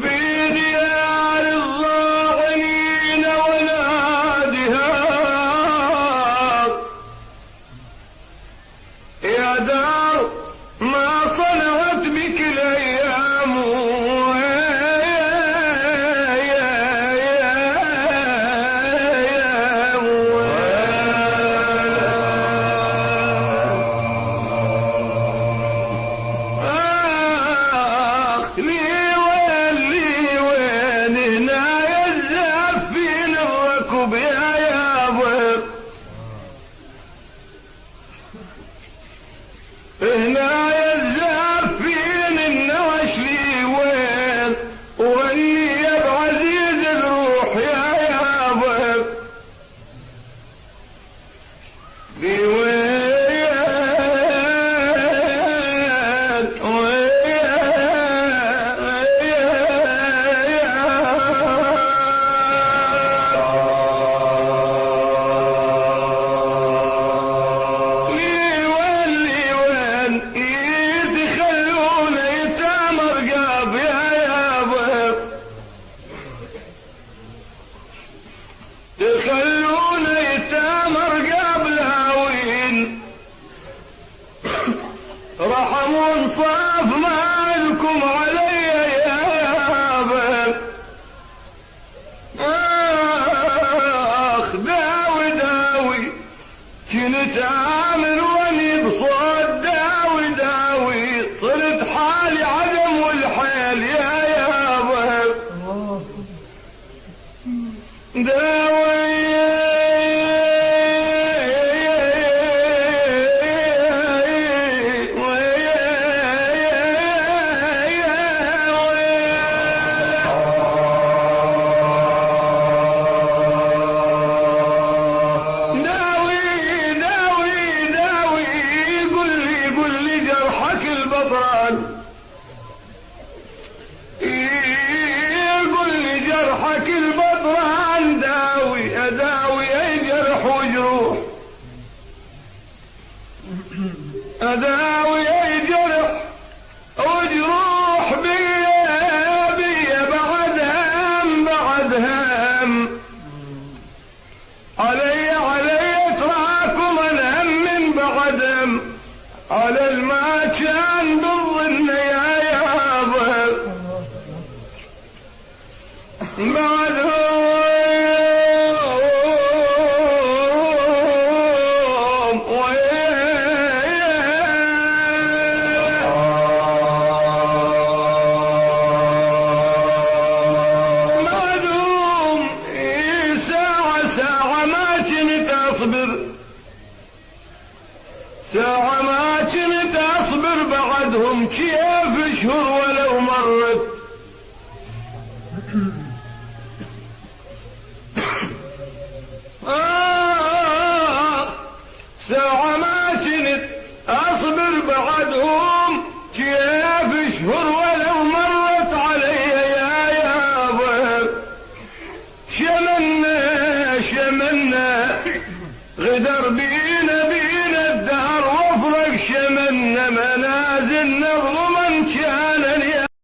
في ديار الظالمين ونادها يا دار ما صنعت بك الأيام هنا يزافين النوش لي وين واني يا بعزيز الروح يا يابا في وين تخلون يتامر قبل هاوين رحمون صاف مالكم علي يا يابا اخ داوي داوي كنت عامل واني بصوت داوي داوي صرت حالي عدم والحيل يا يابا داوي يقول لي جرحك البطران داوي اداوي اي جرح وجروح اداوي اي جرح وجروح بيا بعد هم بعد هم علي تراكم الهم من بعد هم على الما كان بالظن يا يابا